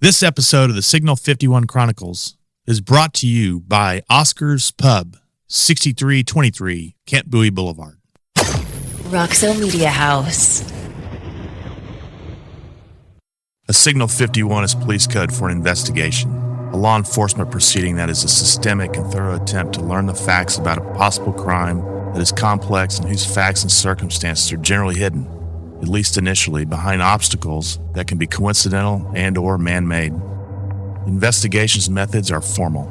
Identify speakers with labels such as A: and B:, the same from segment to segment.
A: This episode of the Signal 51 Chronicles is brought to you by Oscar's Pub, 6323 Kent Bowie Boulevard.
B: Roxo Media House.
A: A Signal 51 is police code for an investigation, a law enforcement proceeding that is a systemic and thorough attempt to learn the facts about a possible crime that is complex and whose facts and circumstances are generally hidden, at least initially, behind obstacles that can be coincidental and or man-made. Investigations methods are formal.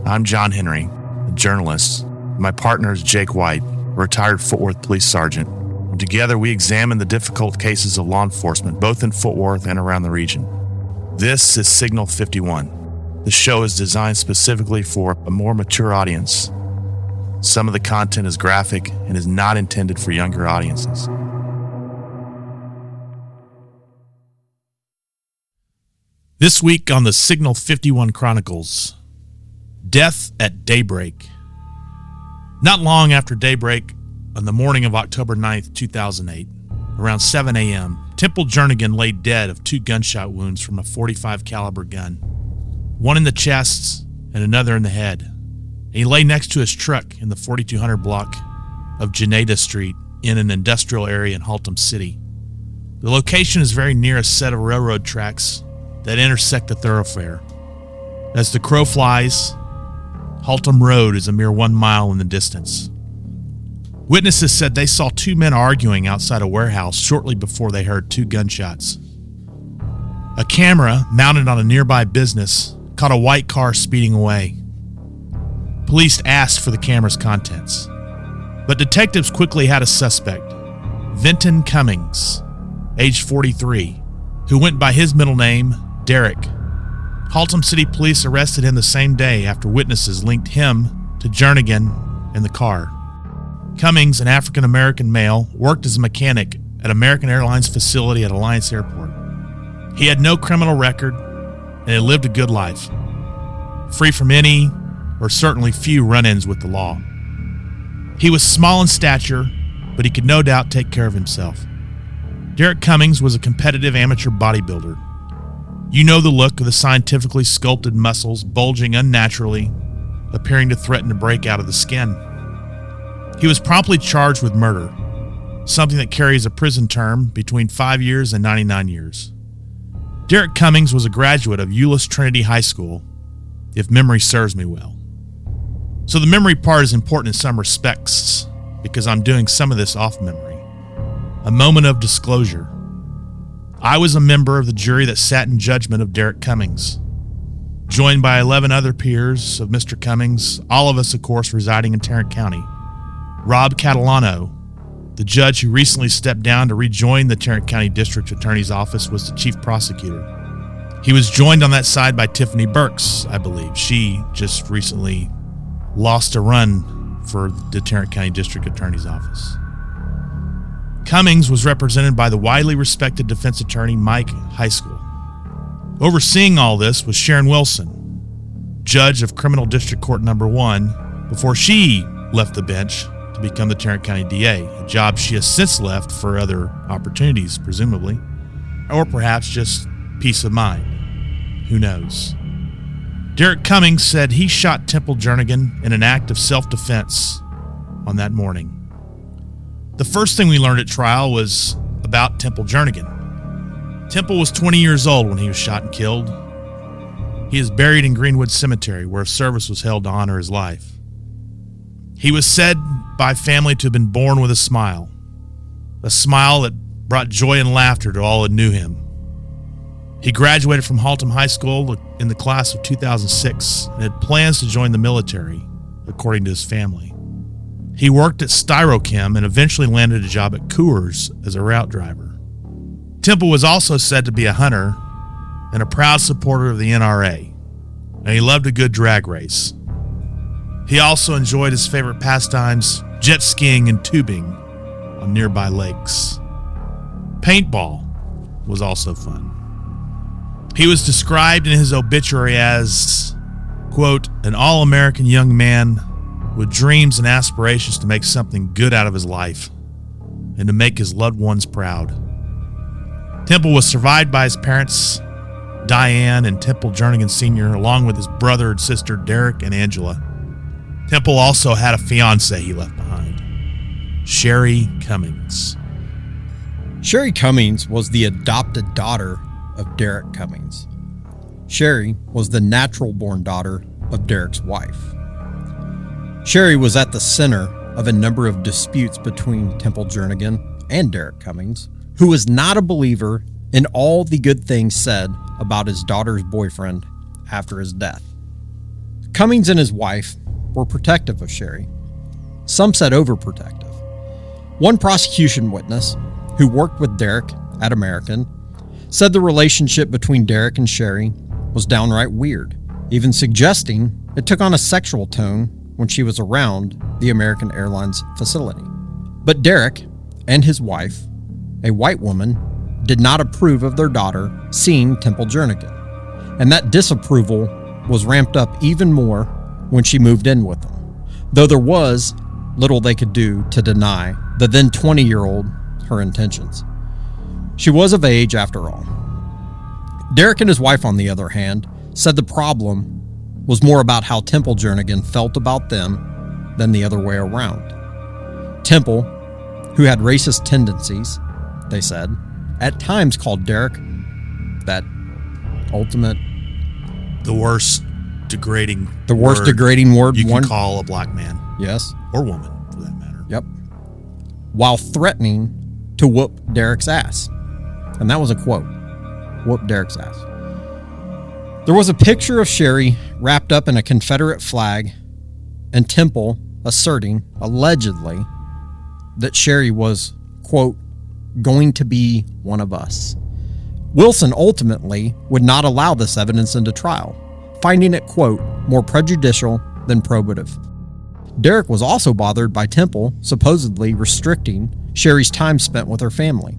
A: I'm John Henry, a journalist. My partner is Jake White, a retired Fort Worth police sergeant. And together we examine the difficult cases of law enforcement, both in Fort Worth and around the region. This is Signal 51. The show is designed specifically for a more mature audience. Some of the content is graphic and is not intended for younger audiences. This week on the Signal 51 Chronicles, death at daybreak. Not long after daybreak, on the morning of October 9th, 2008, around 7 a.m., Temple Jernigan lay dead of 2 gunshot wounds from a .45 caliber gun, one in the chest and another in the head. And he lay next to his truck in the 4200 block of Janeda Street in an industrial area in Haltom City. The location is very near a set of railroad tracks that intersect the thoroughfare. As the crow flies, Haltom Road is a mere 1 mile in the distance. Witnesses said they saw 2 men arguing outside a warehouse shortly before they heard 2 gunshots. A camera mounted on a nearby business caught a white car speeding away. Police asked for the camera's contents, but detectives quickly had a suspect, Haltom Cummings, age 43, who went by his middle name, Derek. Haltom City police arrested him the same day after witnesses linked him to Jernigan and the car. Cummings, an African-American male, worked as a mechanic at American Airlines facility at Alliance Airport. He had no criminal record and had lived a good life, free from any or certainly few run-ins with the law. He was small in stature, but he could no doubt take care of himself. Derek Cummings was a competitive amateur bodybuilder. You know the look of the scientifically sculpted muscles bulging unnaturally, appearing to threaten to break out of the skin. He was promptly charged with murder, something that carries a prison term between 5 years and 99 years. Derek Cummings was a graduate of Euless Trinity High School, if memory serves me well. So the memory part is important in some respects, because I'm doing some of this off memory. A moment of disclosure. I was a member of the jury that sat in judgment of Derek Cummings, joined by 11 other peers of Mr. Cummings, all of us, of course, residing in Tarrant County. Rob Catalano, the judge who recently stepped down to rejoin the Tarrant County District Attorney's Office, was the chief prosecutor. He was joined on that side by Tiffany Burks, I believe. She just recently lost a run for the Tarrant County District Attorney's Office. Cummings was represented by the widely respected defense attorney Mike Highschool. Overseeing all this was Sharon Wilson, judge of Criminal District Court No. 1, before she left the bench to become the Tarrant County DA, a job she has since left for other opportunities, presumably, or perhaps just peace of mind. Who knows? Derek Cummings said he shot Temple Jernigan in an act of self-defense on that morning. The first thing we learned at trial was about Temple Jernigan. Temple was 20 years old when he was shot and killed. He is buried in Greenwood Cemetery, where a service was held to honor his life. He was said by family to have been born with a smile that brought joy and laughter to all that knew him. He graduated from Haltom High School in the class of 2006 and had plans to join the military, according to his family. He worked at Styrochem and eventually landed a job at Coors as a route driver. Temple was also said to be a hunter and a proud supporter of the NRA, and he loved a good drag race. He also enjoyed his favorite pastimes, jet skiing and tubing on nearby lakes. Paintball was also fun. He was described in his obituary as, quote, an all-American young man with dreams and aspirations to make something good out of his life and to make his loved ones proud. Temple was survived by his parents, Diane and Temple Jernigan Sr., along with his brother and sister Derek and Angela. Temple also had a fiancée he left behind, Sherrie Cummings.
C: Sherrie Cummings was the adopted daughter of Tarrant Cummings. Sherrie was the natural-born daughter of Derek's wife. Sherrie was at the center of a number of disputes between Temple Jernigan and Tarrant Cummings, who was not a believer in all the good things said about his daughter's boyfriend after his death. Cummings and his wife were protective of Sherrie. Some said overprotective. One prosecution witness, who worked with Derek at American, said the relationship between Derek and Sherrie was downright weird, even suggesting it took on a sexual tone when she was around the American Airlines facility. But Derek and his wife, a white woman, did not approve of their daughter seeing Temple Jernigan, and that disapproval was ramped up even more when she moved in with them, though there was little they could do to deny the then 20-year-old her intentions. She was of age after all. Derek and his wife, on the other hand, said the problem was more about how Temple Jernigan felt about them than the other way around. Temple, who had racist tendencies, they said, at times called Derek that ultimate...
A: The worst degrading
C: word
A: you can call a black man.
C: Yes.
A: Or woman, for that matter.
C: Yep. While threatening to whoop Derek's ass. And that was a quote. Whoop Derek's ass. There was a picture of Sherrie wrapped up in a Confederate flag and Temple asserting, allegedly, that Sherrie was, quote, going to be one of us. Wilson ultimately would not allow this evidence into trial, finding it, quote, more prejudicial than probative. Derek was also bothered by Temple supposedly restricting Sherrie's time spent with her family.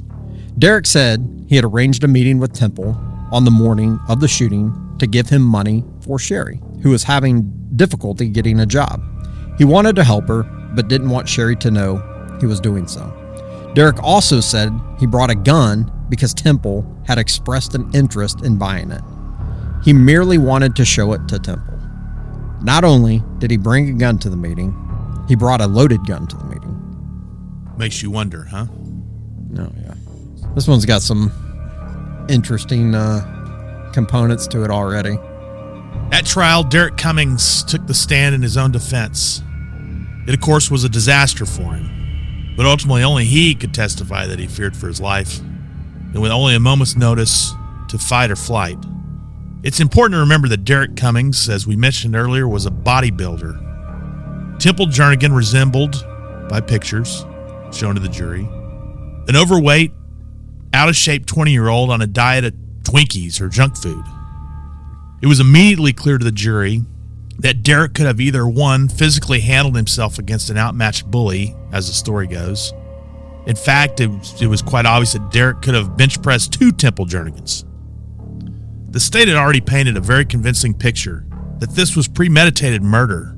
C: Derek said he had arranged a meeting with Temple on the morning of the shooting to give him money for Sherrie, who was having difficulty getting a job. He wanted to help her, but didn't want Sherrie to know he was doing so. Derek also said he brought a gun because Temple had expressed an interest in buying it. He merely wanted to show it to Temple. Not only did he bring a gun to the meeting, he brought a loaded gun to the meeting.
A: Makes you wonder, huh?
C: Oh, yeah. This one's got some interesting components to it already.
A: At trial, Tarrant Cummings took the stand in his own defense. It, of course, was a disaster for him, but ultimately only he could testify that he feared for his life, and with only a moment's notice to fight or flight. It's important to remember that Tarrant Cummings, as we mentioned earlier, was a bodybuilder. Temple Jernigan resembled, by pictures shown to the jury, an overweight, out-of-shape 20-year-old on a diet of Twinkies or junk food. It was immediately clear to the jury that Derek could have either, one, physically handled himself against an outmatched bully, as the story goes. In fact, it was quite obvious that Derek could have bench pressed 2 Temple Jernigans. The state had already painted a very convincing picture that this was premeditated murder,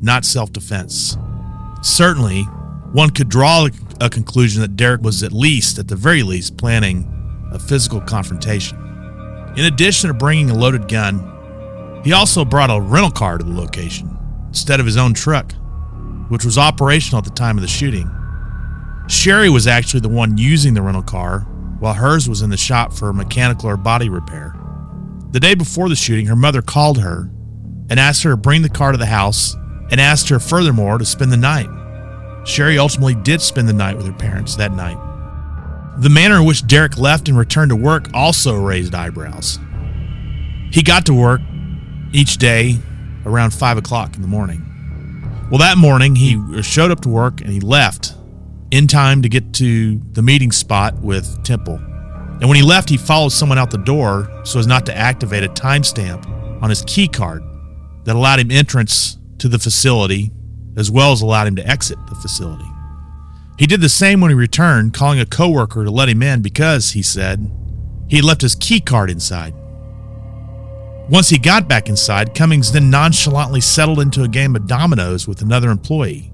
A: not self-defense. Certainly, one could draw a conclusion that Derek was at the very least, planning a physical confrontation. In addition to bringing a loaded gun, he also brought a rental car to the location instead of his own truck, which was operational at the time of the shooting. Sherrie was actually the one using the rental car, while hers was in the shop for mechanical or body repair. The day before the shooting, her mother called her and asked her to bring the car to the house and asked her furthermore to spend the night. Sherrie ultimately did spend the night with her parents that night. The manner in which Derek left and returned to work also raised eyebrows. He got to work each day around 5 o'clock in the morning. Well, that morning he showed up to work and he left in time to get to the meeting spot with Temple. And when he left, he followed someone out the door so as not to activate a timestamp on his key card that allowed him entrance to the facility as well as allowed him to exit the facility. He did the same when he returned, calling a coworker to let him in because, he said, he had left his key card inside. Once he got back inside, Cummings then nonchalantly settled into a game of dominoes with another employee.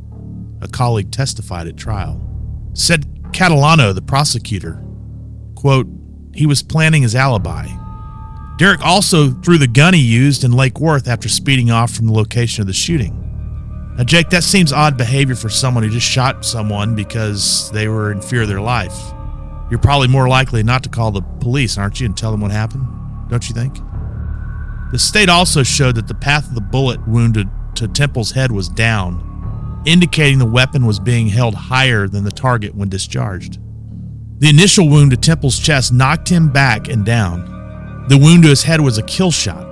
A: A colleague testified at trial. Said Catalano, the prosecutor, quote, he was planning his alibi. Derek also threw the gun he used in Lake Worth after speeding off from the location of the shooting. Now, Jake, that seems odd behavior for someone who just shot someone because they were in fear of their life. You're probably more likely not to call the police, aren't you, and tell them what happened? Don't you think? The state also showed that the path of the bullet wound to Temple's head was down, indicating the weapon was being held higher than the target when discharged. The initial wound to Temple's chest knocked him back and down. The wound to his head was a kill shot,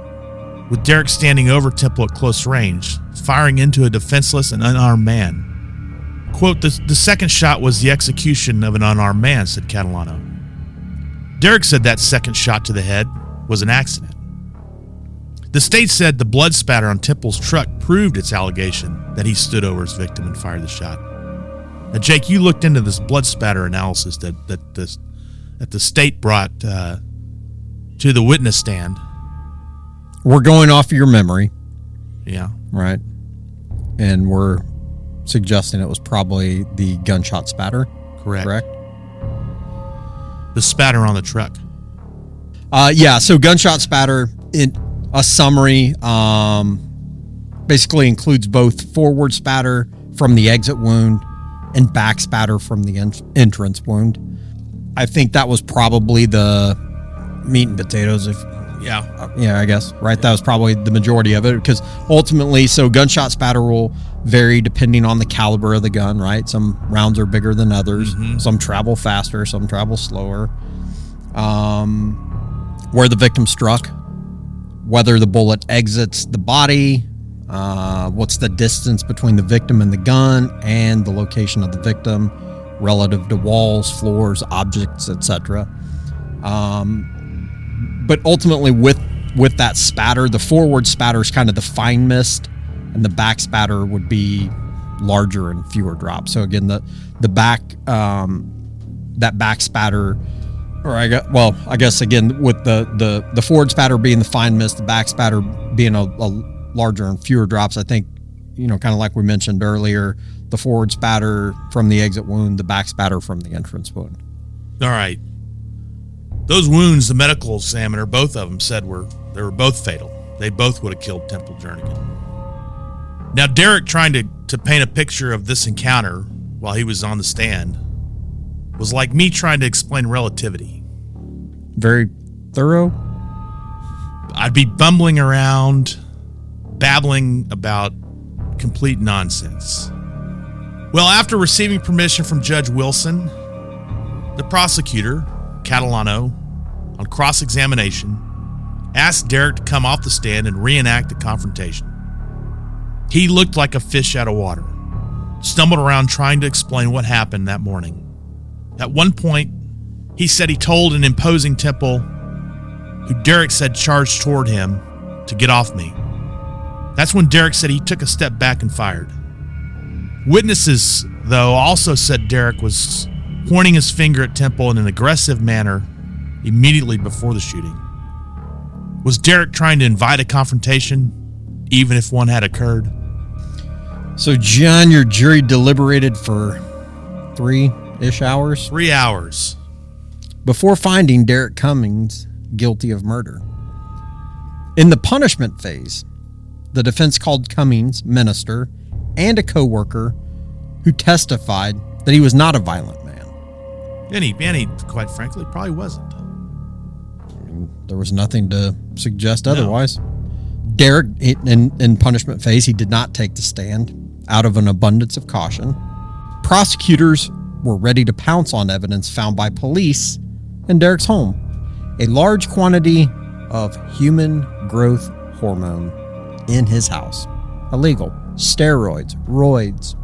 A: with Derek standing over Temple at close range, firing into a defenseless and unarmed man. Quote, the second shot was the execution of an unarmed man, said Catalano. Derek said that second shot to the head was an accident. The state said the blood spatter on Temple's truck proved its allegation that he stood over his victim and fired the shot. Now, Jake, you looked into this blood spatter analysis that the state brought to the witness stand.
C: We're going off of your memory.
A: Yeah.
C: Right. And we're suggesting it was probably the gunshot spatter.
A: Correct. The spatter on the truck.
C: Yeah, so gunshot spatter, in a summary, basically includes both forward spatter from the exit wound and back spatter from the entrance wound. I think that was probably the meat and potatoes, yeah, I guess, right? That was probably the majority of it, because ultimately, so gunshot spatter will vary depending on the caliber of the gun, right? Some rounds are bigger than others. Mm-hmm. Some travel faster, some travel slower. Where the victim struck, whether the bullet exits the body, what's the distance between the victim and the gun, and the location of the victim relative to walls, floors, objects, etc. But ultimately, with that spatter, the forward spatter is kind of the fine mist, and the back spatter would be larger and fewer drops. So again, the back that back spatter, or I guess again with the forward spatter being the fine mist, the back spatter being a larger and fewer drops. I think, kind of like we mentioned earlier, the forward spatter from the exit wound, the back spatter from the entrance wound.
A: All right. Those wounds, the medical examiner, both of them said they were both fatal. They both would have killed Temple Jernigan. Now, Derek trying to paint a picture of this encounter while he was on the stand was like me trying to explain relativity.
C: Very thorough?
A: I'd be bumbling around, babbling about complete nonsense. Well, after receiving permission from Judge Wilson, the prosecutor, Catalano, on cross-examination, asked Derek to come off the stand and reenact the confrontation. He looked like a fish out of water, stumbled around trying to explain what happened that morning. At one point, he said he told an imposing Temple, who Derek said charged toward him, to get off me. That's when Derek said he took a step back and fired. Witnesses, though, also said Derek was pointing his finger at Temple in an aggressive manner immediately before the shooting. Was Derek trying to invite a confrontation, even if one had occurred?
C: So, John, your jury deliberated for 3-ish hours?
A: 3 hours.
C: Before finding Derek Cummings guilty of murder. In the punishment phase, the defense called Cummings minister and a co-worker who testified that he was not a violent man.
A: And he, quite frankly, probably wasn't.
C: There was nothing to suggest otherwise. Derek, in punishment phase, he did not take the stand out of an abundance of caution. Prosecutors were ready to pounce on evidence found by police in Derek's home. A large quantity of human growth hormone in his house. Illegal. Steroids. Roids.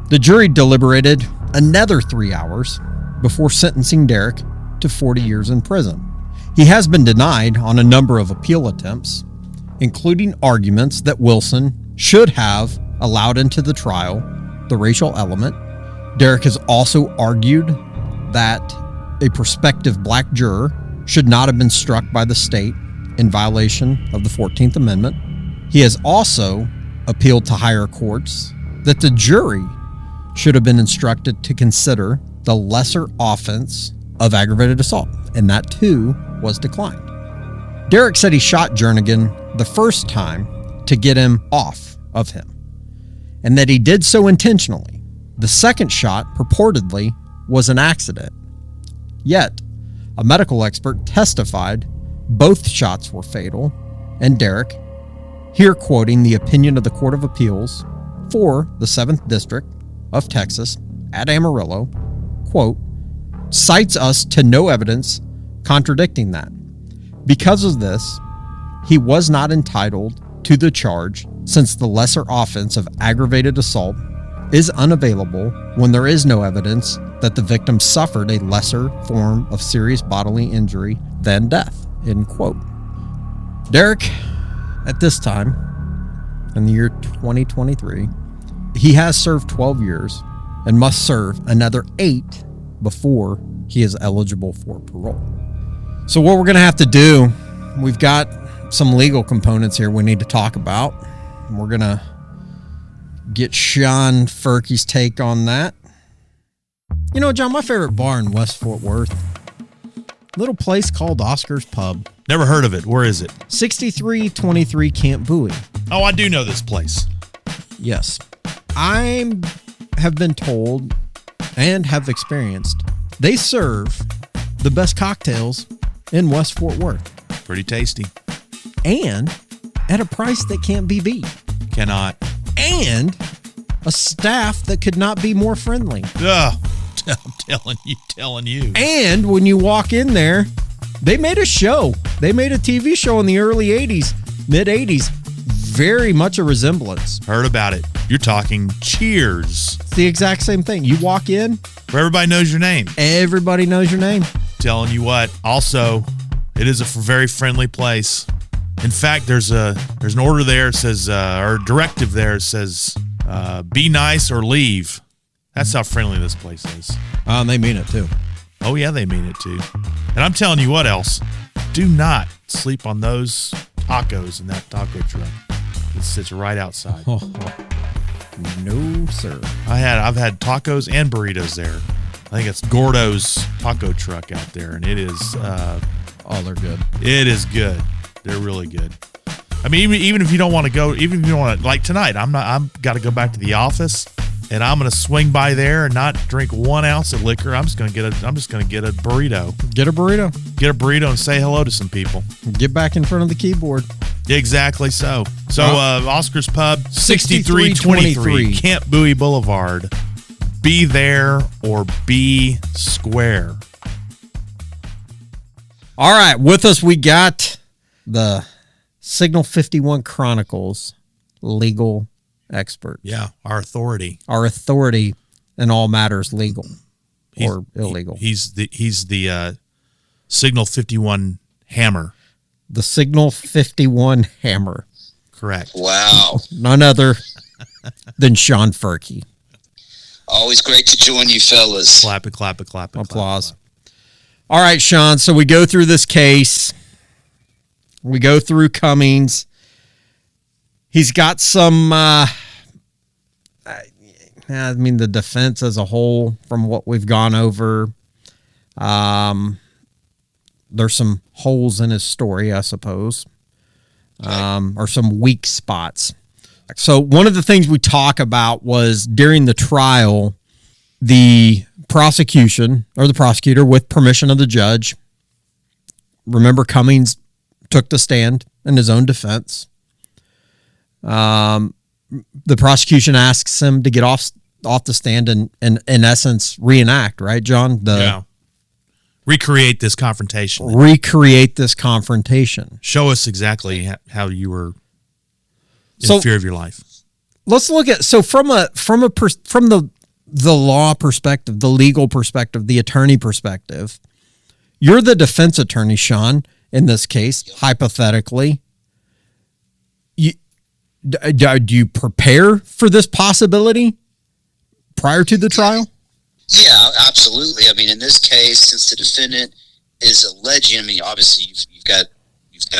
C: The jury deliberated another 3 hours before sentencing Derek to 40 years in prison. He has been denied on a number of appeal attempts, including arguments that Wilson should have allowed into the trial the racial element. Derek has also argued that a prospective black juror should not have been struck by the state in violation of the 14th Amendment. He has also appealed to higher courts that the jury should have been instructed to consider the lesser offense of aggravated assault, and that too was declined. Derek said he shot Jernigan the first time to get him off of him, and that he did so intentionally. The second shot, purportedly, was an accident. Yet, a medical expert testified both shots were fatal, and Derek, here quoting the opinion of the Court of Appeals for the 7th District of Texas at Amarillo, quote, cites us to no evidence contradicting that. Because of this, he was not entitled to the charge since the lesser offense of aggravated assault is unavailable when there is no evidence that the victim suffered a lesser form of serious bodily injury than death, end quote. Derek, at this time, in the year 2023, he has served 12 years and must serve another 8 before he is eligible for parole. So what we're going to have to do, we've got some legal components here we need to talk about. We're going to get Sean Furkey's take on that. You know, John, my favorite bar in West Fort Worth, little place called Oscar's Pub.
A: Never heard of it. Where is it?
C: 6323 Camp Bowie.
A: Oh, I do know this place.
C: Yes. I have been told and have experienced they serve the best cocktails in West Fort Worth.
A: Pretty tasty.
C: And at a price that can't be beat.
A: Cannot.
C: And a staff that could not be more friendly.
A: Ugh. I'm telling you.
C: And when you walk in there, they made a show. They made a TV show in the early 80s, mid 80s. Very much a resemblance.
A: Heard about it. You're talking Cheers.
C: It's the exact same thing. You walk in.
A: Where everybody knows your name.
C: Everybody knows your name.
A: Telling you what. Also, it is a very friendly place. In fact, there's an order there that says, or a directive there that says, be nice or leave. That's how friendly this place is.
C: They mean it too.
A: Oh, yeah, they mean it too. And I'm telling you what else. Do not sleep on those tacos in that taco truck. It sits right outside.
C: No, sir.
A: I've had tacos and burritos there. I think it's Gordo's taco truck out there, and it is.
C: They're good.
A: It is good. They're really good. I mean, even if you don't want to go, even if you don't want to, like tonight, I'm got to go back to the office, and I'm going to swing by there and not drink 1 ounce of liquor. I'm just going to get a burrito.
C: Get a burrito.
A: Get a burrito and say hello to some people.
C: Get back in front of the keyboard.
A: Exactly so. So, Oscar's Pub, 6323 Camp Bowie Boulevard. Be there or be square.
C: All right, with us we got the Signal 51 Chronicles legal expert.
A: Yeah, our authority.
C: Our authority in all matters legal or illegal.
A: He's the Signal 51 hammer.
C: The Signal 51 hammer.
A: Correct.
D: Wow.
C: None other than Sean Furkey.
D: Always great to join you fellas.
A: Clap it, clap it, clap it.
C: Applause. Clap. All right, Sean. So we go through this case. We go through Cummings. He's got some, I mean, the defense as a whole from what we've gone over. There's some holes in his story, I suppose, or some weak spots. So one of the things we talk about was during the trial, the prosecution or the prosecutor, with permission of the judge, remember Cummings took the stand in his own defense. The prosecution asks him to get off the stand and in essence reenact, right, John?
A: Recreate this confrontation.
C: Recreate this confrontation.
A: Show us exactly how you were in fear of your life.
C: Let's look at from the law perspective, the legal perspective, the attorney perspective. You're the defense attorney, Sean, in this case, hypothetically. Do you prepare for this possibility prior to the trial?
D: Yeah, absolutely. I mean, in this case, since the defendant is alleging, I mean, obviously you've got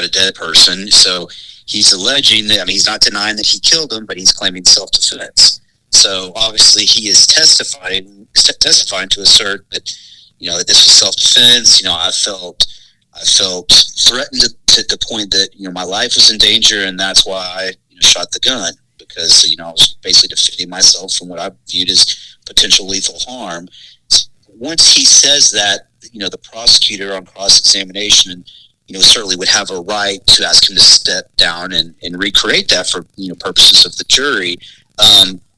D: a dead person, so he's alleging that, I mean, he's not denying that he killed him, but he's claiming self-defense. So obviously he is testifying to assert that, that this was self-defense. I I felt threatened to the point that, my life was in danger, and that's why I shot the gun, because, I was basically defending myself from what I viewed as potential lethal harm. Once he says that, the prosecutor on cross-examination, certainly would have a right to ask him to step down and recreate that for, purposes of the jury.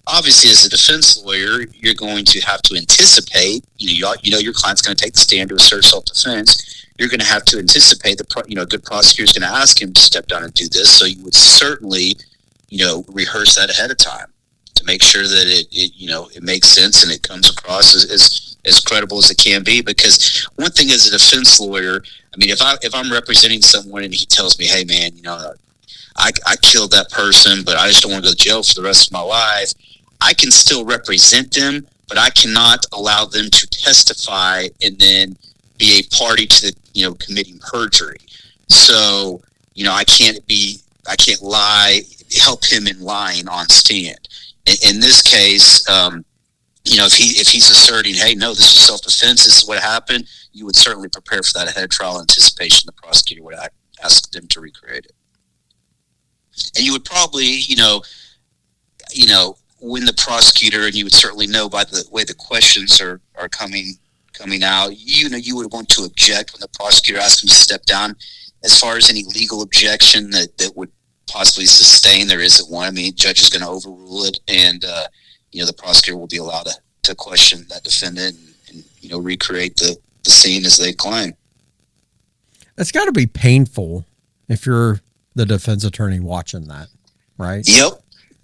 D: Obviously, as a defense lawyer, you're going to have to anticipate, your client's going to take the stand to assert self-defense. You're going to have to anticipate a good prosecutor is going to ask him to step down and do this. So you would certainly, rehearse that ahead of time to make sure that it makes sense and it comes across as credible as it can be. Because one thing as a defense lawyer, if I'm representing someone and he tells me, hey man, I killed that person, but I just don't want to go to jail for the rest of my life, I can still represent them, but I cannot allow them to testify and then be a party to the, committing perjury. So, I can't lie, help him in lying on stand. In this case, if he's asserting, hey, no, this was self-defense, this is what happened, you would certainly prepare for that ahead of trial anticipation. The prosecutor would ask them to recreate it. And you would probably, when the prosecutor, and you would certainly know by the way the questions are coming out, you would want to object when the prosecutor asks him to step down. As far as any legal objection that would possibly sustain, there isn't one. The judge is going to overrule it, and the prosecutor will be allowed to question that defendant and recreate the scene as they claim.
C: It's got to be painful if you're the defense attorney watching that, right?
D: Yep.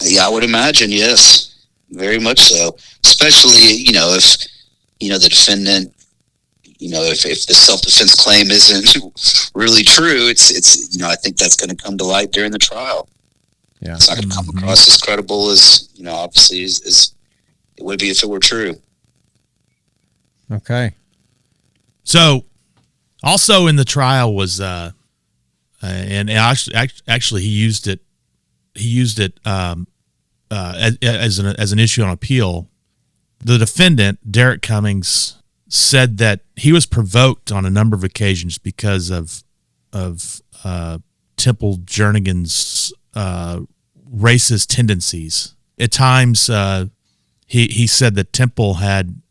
D: Yeah, I would imagine, yes. Very much so. Especially, if, the defendant, if the self-defense claim isn't really true, it's I think that's going to come to light during the trial. Yeah. It's not going to come across as credible as, obviously, as it would be if it were true.
C: Okay.
A: So, also in the trial was, and actually he used it as an issue on appeal. The defendant, Tarrant Cummings, said that he was provoked on a number of occasions because of Temple Jernigan's racist tendencies. At times, he said that Temple had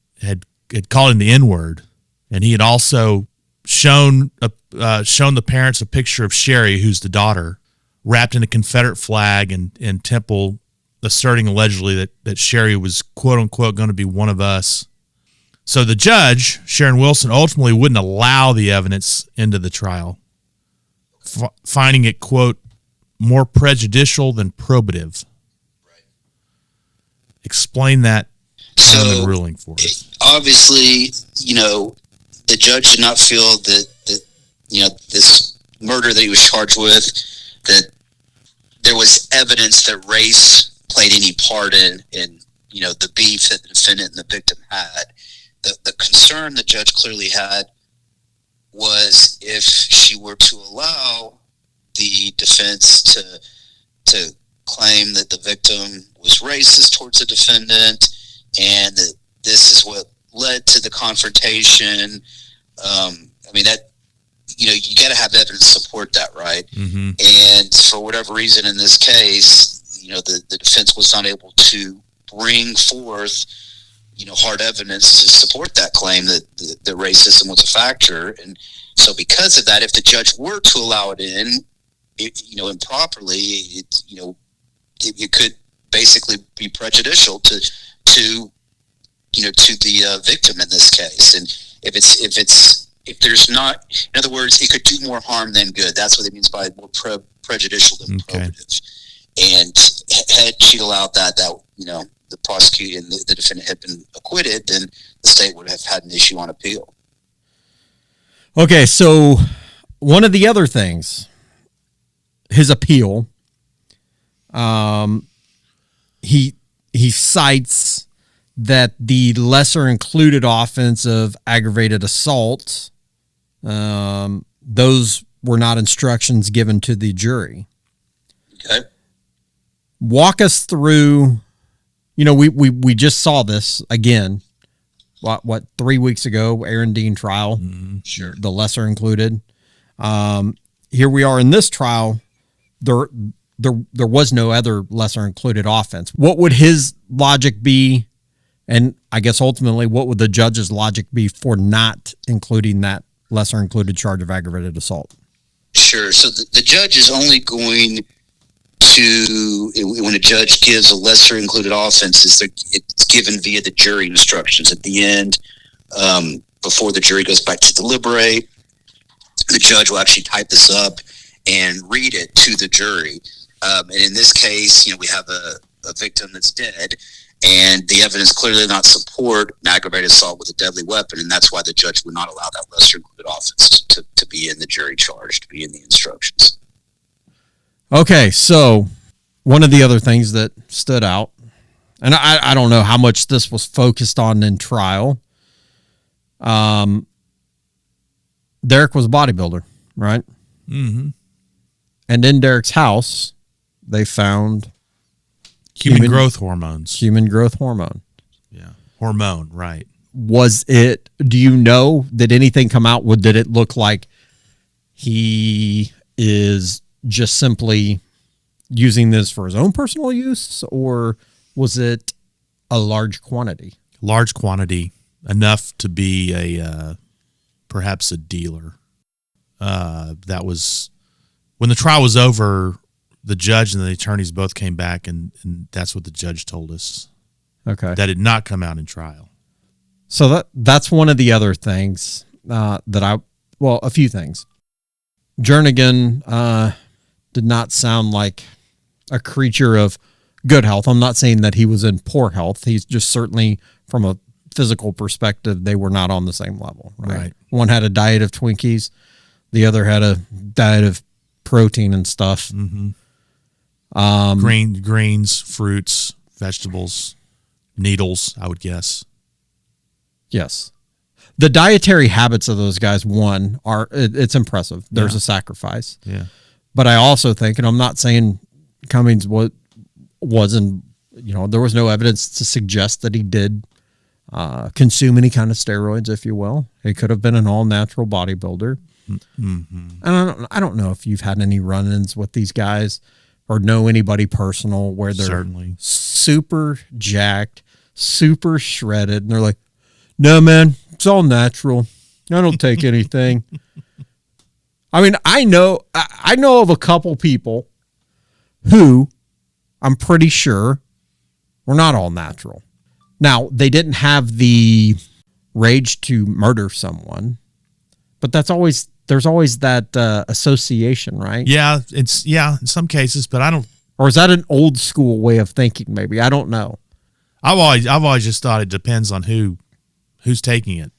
A: called him the N-word, and he had also shown the parents a picture of Sherrie, who's the daughter, wrapped in a Confederate flag, and Temple asserting allegedly that Sherrie was quote unquote going to be one of us. So the judge, Sharon Wilson, ultimately wouldn't allow the evidence into the trial, finding it, quote, more prejudicial than probative.
D: Right.
A: Explain that kind of ruling for us.
D: Obviously, the judge did not feel that this murder that he was charged with, that there was evidence that race played any part in the beef that the defendant and the victim had. The concern the judge clearly had was if she were to allow the defense to claim that the victim was racist towards the defendant and that this is what led to the confrontation. That, you got to have evidence to support that, right? Mm-hmm. And for whatever reason in this case, the defense was not able to bring forth hard evidence to support that claim that the racism was a factor. And so because of that, if the judge were to allow it in, improperly, it could basically be prejudicial to the victim in this case. And if there's not, in other words, it could do more harm than good. That's what it means by more prejudicial than probative. And had she allowed that, the prosecutor and the defendant had been acquitted, then the state would have had an issue on appeal.
C: Okay, so one of the other things, his appeal, he cites that the lesser included offense of aggravated assault, those were not instructions given to the jury.
D: Okay.
C: Walk us through, we just saw this again, what 3 weeks ago, Aaron Dean trial,
D: Sure.
C: the lesser included. Here we are in this trial. There was no other lesser included offense. What would his logic be? And I guess ultimately, what would the judge's logic be for not including that lesser included charge of aggravated assault?
D: Sure. So the judge is only going to, when a judge gives a lesser included offense, it's given via the jury instructions at the end. Before the jury goes back to deliberate, the judge will actually type this up and read it to the jury. And in this case, we have a victim that's dead, and the evidence clearly did not support an aggravated assault with a deadly weapon, and that's why the judge would not allow that lesser included offense to be in the jury charge, to be in the instructions.
C: Okay, so one of the other things that stood out, and I don't know how much this was focused on in trial, Derek was a bodybuilder, right?
A: Mm-hmm.
C: And in Derek's house, they found
A: human growth hormones.
C: Human growth hormone.
A: Yeah. Hormone, right.
C: Was it, do you know, did anything come out? Did it look like he is just simply using this for his own personal use, or was it a large quantity?
A: Large quantity, enough to be perhaps a dealer. That was, when the trial was over, the judge and the attorneys both came back, and that's what the judge told us.
C: Okay.
A: That did not come out in trial.
C: So that's one of the other things a few things. Jernigan did not sound like a creature of good health. I'm not saying that he was in poor health. He's just certainly, from a physical perspective, they were not on the same level. Right. One had a diet of Twinkies. The other had a diet of protein and stuff.
A: Mm-hmm. Grains, fruits, vegetables, needles, I would guess.
C: Yes. The dietary habits of those guys, it's impressive. There's a sacrifice.
A: Yeah.
C: But I also think, and I'm not saying Cummings wasn't, there was no evidence to suggest that he did consume any kind of steroids, if you will. He could have been an all-natural bodybuilder.
A: Mm-hmm.
C: And I don't know if you've had any run-ins with these guys or know anybody personal where they're
A: certainly
C: super jacked, super shredded, and they're like, "No, man, it's all natural. I don't take anything." I mean, I know of a couple people who I'm pretty sure were not all natural. Now, they didn't have the rage to murder someone, but there's always that association, right?
A: Yeah, in some cases, but I don't.
C: Or is that an old school way of thinking? Maybe, I don't know.
A: I've always just thought it depends on who's taking it.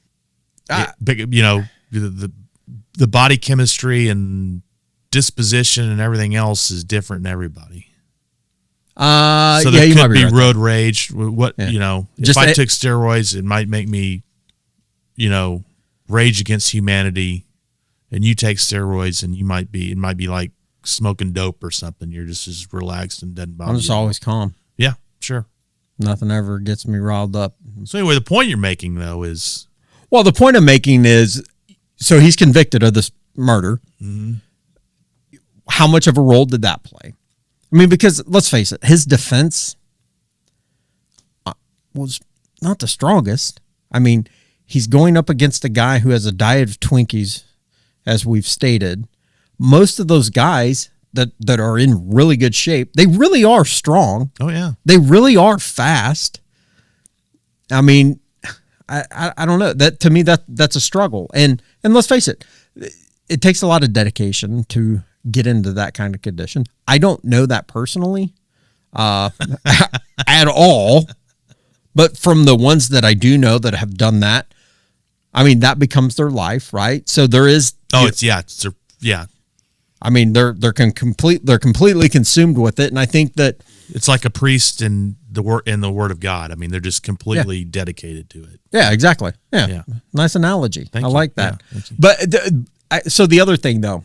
A: The body chemistry and disposition and everything else is different in everybody. So there could be road rage. If I took steroids, it might make me, rage against humanity. And you take steroids, and it might be like smoking dope or something. You're just as relaxed and doesn't bother you.
C: I'm just always calm.
A: Yeah, sure.
C: Nothing ever gets me riled up.
A: So anyway, the point you're making, though, is...
C: Well, the point I'm making is, so he's convicted of this murder.
A: Mm-hmm.
C: How much of a role did that play? I mean, because let's face it, his defense was not the strongest. I mean, he's going up against a guy who has a diet of Twinkies, as we've stated. Most of those guys that are in really good shape, they really are strong.
A: Oh, yeah.
C: They really are fast. I mean, I don't know. That, to me, that's a struggle. And let's face it, it takes a lot of dedication to get into that kind of condition. I don't know that personally at all. But from the ones that I do know that have done that, I mean, that becomes their life, right? So there is.
A: Oh, yeah.
C: I mean, they're completely consumed with it, and I think that
A: it's like a priest in the Word of God. I mean, they're just completely dedicated to it.
C: Yeah, exactly. Yeah. Nice analogy.
A: Thank
C: I
A: you.
C: like that.
A: Yeah, thank you.
C: But so the other thing, though,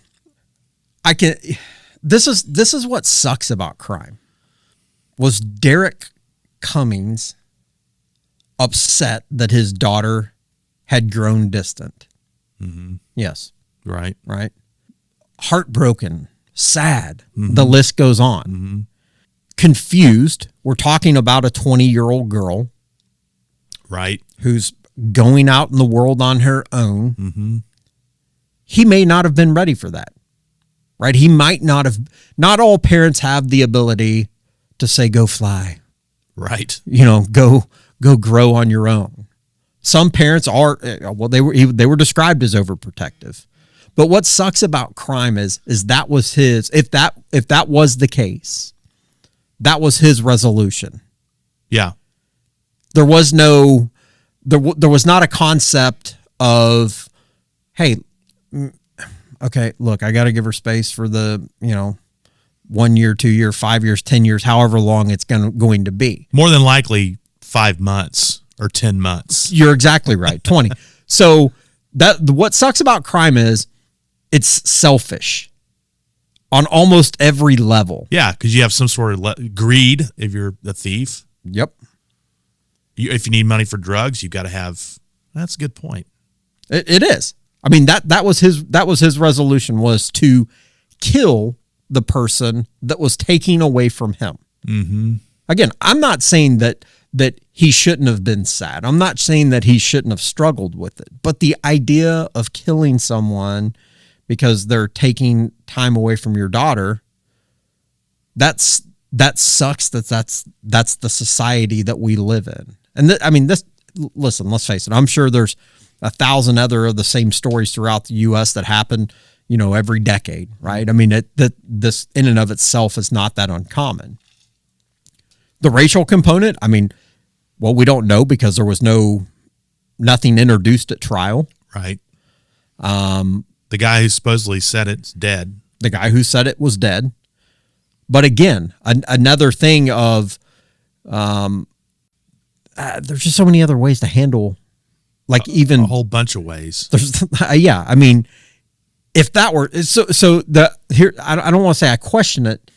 C: this is what sucks about crime. Was Derek Cummings upset that his daughter had grown distant?
A: Mm-hmm.
C: Yes.
A: Right.
C: heartbroken, sad. The list goes on. Confused. We're talking about a 20-year-old girl.
A: Right.
C: Who's going out in the world on her own. He may not have been ready for that. Right? He might not have. Not all parents have the ability to say, go fly.
A: Right.
C: Go grow on your own. Some parents are, well, they were described as overprotective. But what sucks about crime is that was his, if that was the case, that was his resolution.
A: Yeah.
C: There was not a concept of, hey, okay, look, I got to give her space for the, 1 year, 2 year, 5 years, 10 years, however long it's going to be.
A: More than likely 5 months or 10 months.
C: You're exactly right. 20. So what sucks about crime is it's selfish on almost every level.
A: Yeah, because you have some sort of greed if you're a thief.
C: Yep.
A: If you need money for drugs, you got to have. That's a good point.
C: It is. I mean, that was his resolution, was to kill the person that was taking away from him. Mm-hmm. Again, I'm not saying that he shouldn't have been sad. I'm not saying that he shouldn't have struggled with it. But the idea of killing someone because they're taking time away from your daughter, that sucks. That's the society that we live in. And listen, let's face it. I'm sure there's 1,000 other of the same stories throughout the U.S. that happen, every decade, right? I mean, this in and of itself is not that uncommon. The racial component, we don't know because there was nothing introduced at trial.
A: Right. The guy who supposedly said it's dead.
C: The guy who said it was dead. But again, another thing of, there's just so many other ways to handle, like even
A: a whole bunch of ways.
C: There's, yeah. I mean, if that were I don't want to say I question it,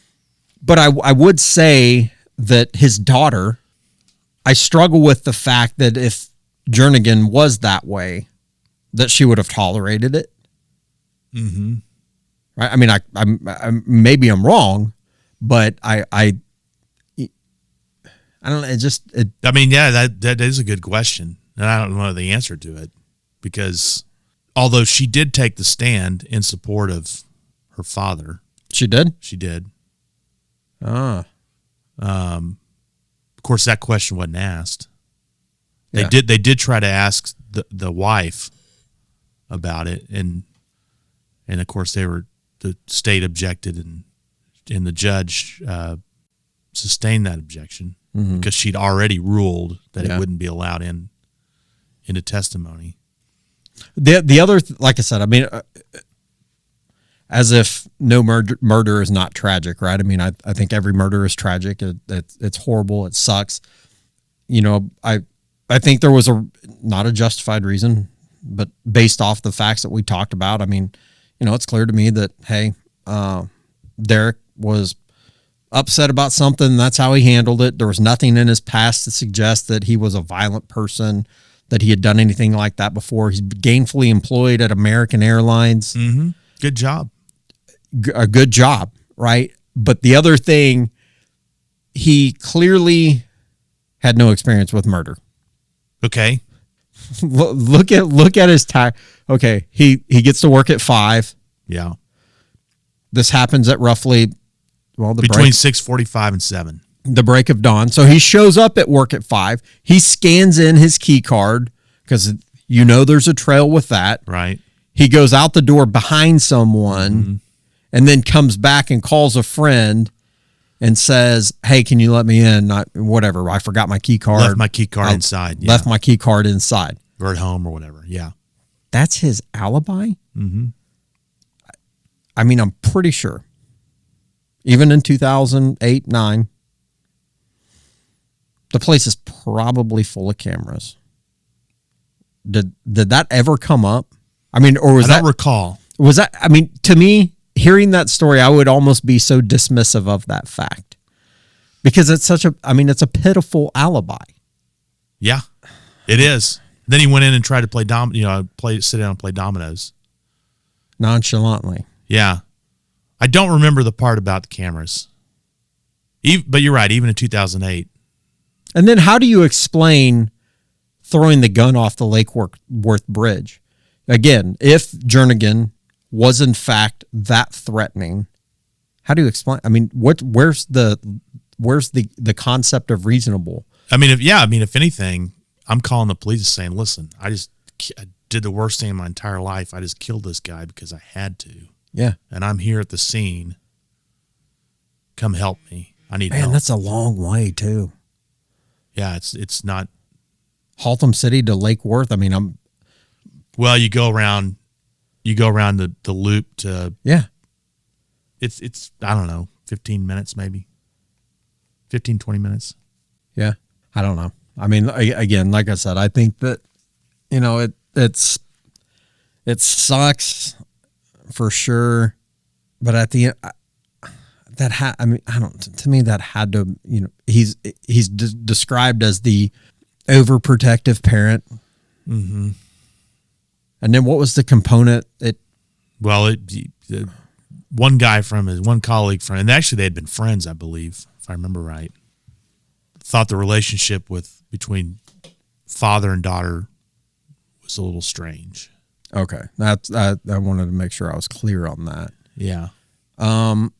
C: but I would say that his daughter, I struggle with the fact that if Jernigan was that way, that she would have tolerated it. Mm-hmm. Right. I mean, I maybe I'm wrong, but I don't know.
A: That is a good question. And I don't know the answer to it, because although she did take the stand in support of her father.
C: She did?
A: She did.
C: Ah.
A: Of course, that question wasn't asked. They
C: Yeah.
A: did try to ask the wife about it, and of course the state objected, and the judge sustained that objection because she'd already ruled that it wouldn't be allowed into testimony.
C: The other, like I said, as if no murder is not tragic, right? I mean, I think every murder is tragic. It's horrible. It sucks. I think there was not a justified reason, but based off the facts that we talked about, it's clear to me that, hey, Derek was upset about something. That's how he handled it. There was nothing in his past to suggest that he was a violent person, that he had done anything like that before. He's gainfully employed at American Airlines.
A: Mm-hmm. Good job.
C: A good job, right? But the other thing, he clearly had no experience with murder.
A: Okay.
C: Look at his time. Okay, he gets to work at 5.
A: Yeah.
C: This happens at roughly
A: between 6:45 and 7.
C: The break of dawn. So he shows up at work at 5. He scans in his key card because there's a trail with that.
A: Right.
C: He goes out the door behind someone and then comes back and calls a friend and says, hey, can you let me in? Whatever. I forgot my key card.
A: Left my key card inside. Yeah.
C: Left my key card inside.
A: Or at home or whatever. Yeah.
C: That's his alibi?
A: Mm-hmm.
C: I'm pretty sure. Even in 2008, 9, the place is probably full of cameras. Did that ever come up? Or was
A: I don't recall.
C: Was that, to me, hearing that story, I would almost be so dismissive of that fact because it's it's a pitiful alibi.
A: Yeah, it is. Then he went in and tried to sit down and play dominoes.
C: Nonchalantly.
A: Yeah. I don't remember the part about the cameras. But you're right, even in 2008.
C: And then how do you explain throwing the gun off the Lake Worth Bridge? Again, if Jernigan was in fact that threatening, how do you explain? I mean, where's the concept of reasonable?
A: I mean, if anything, I'm calling the police saying, listen, I did the worst thing in my entire life. I just killed this guy because I had to.
C: Yeah.
A: And I'm here at the scene. Come help me. I need help.
C: Man, that's a long way too.
A: Yeah, it's not
C: Haltom City to Lake Worth. I mean,
A: well, you go around the loop to It's I don't know, 15 minutes maybe. 15 20 minutes.
C: Yeah. I don't know. I mean, again, like I said, I think that it sucks for sure, but at the end to me that had to, he's described as the overprotective parent.
A: Mm-hmm.
C: And then what was the component?
A: One colleague from, and actually they had been friends, I believe, if I remember right, thought the relationship between father and daughter was a little strange.
C: Okay. I wanted to make sure I was clear on that.
A: Yeah.
C: That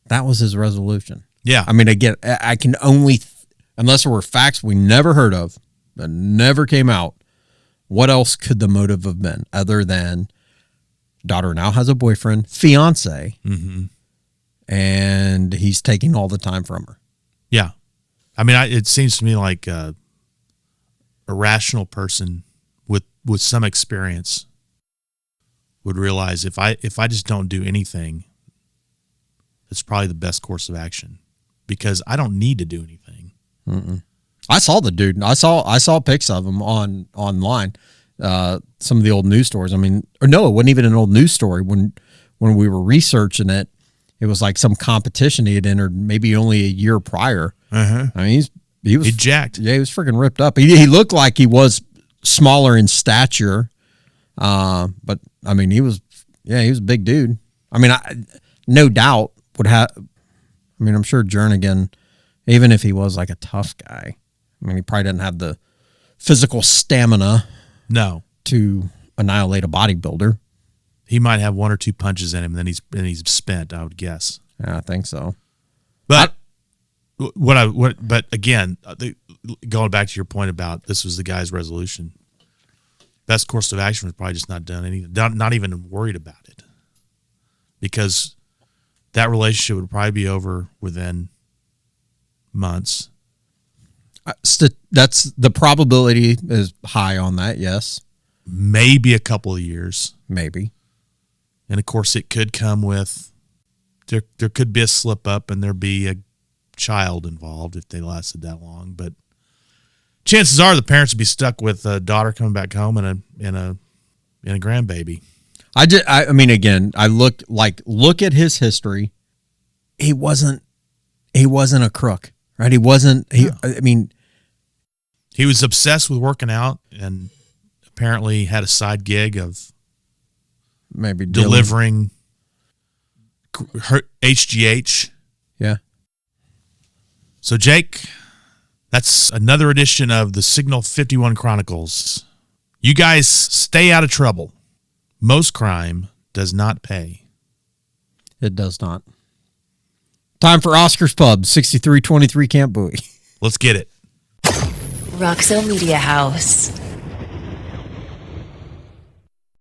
C: was his resolution.
A: Yeah.
C: I mean, again, I can only, unless there were facts we never heard of, that never came out, what else could the motive have been other than daughter now has a boyfriend, fiance, and he's taking all the time from her.
A: Yeah. I mean, it seems to me like a rational person with some experience would realize if I just don't do anything, it's probably the best course of action because I don't need to do anything.
C: Mm-mm. I saw the dude. I saw pics of him online. Some of the old news stories. I mean, or no, it wasn't even an old news story. When we were researching it, it was like some competition he had entered maybe only a year prior.
A: Uh-huh.
C: I mean, he was
A: jacked.
C: Yeah, he was freaking ripped up. He looked like he was smaller in stature, but I mean, he was a big dude. I mean, no doubt would have. I mean, I'm sure Jernigan, even if he was like a tough guy, I mean, he probably didn't have the physical stamina.
A: No.
C: To annihilate a bodybuilder.
A: He might have one or two punches in him, and then he's spent, I would guess.
C: Yeah, I think so.
A: But but again, going back to your point about this was the guy's resolution. Best course of action was probably just not done anything, not even worried about it. Because that relationship would probably be over within months.
C: That's the probability is high on that. Yes,
A: maybe a couple of years,
C: maybe,
A: and of course it could come with there could be a slip up and there be a child involved if they lasted that long. But chances are the parents would be stuck with a daughter coming back home and a grandbaby.
C: I mean, again, I look at his history. He wasn't a crook. Right, he wasn't. I mean,
A: he was obsessed with working out, and apparently had a side gig of
C: maybe
A: delivering HGH.
C: Yeah.
A: So, Jake, that's another edition of the Signal 51 Chronicles. You guys stay out of trouble. Most crime does not pay.
C: It does not. Time for Oscar's Pub, 6323 Camp Bowie.
A: Let's get it.
B: Roxo Media House.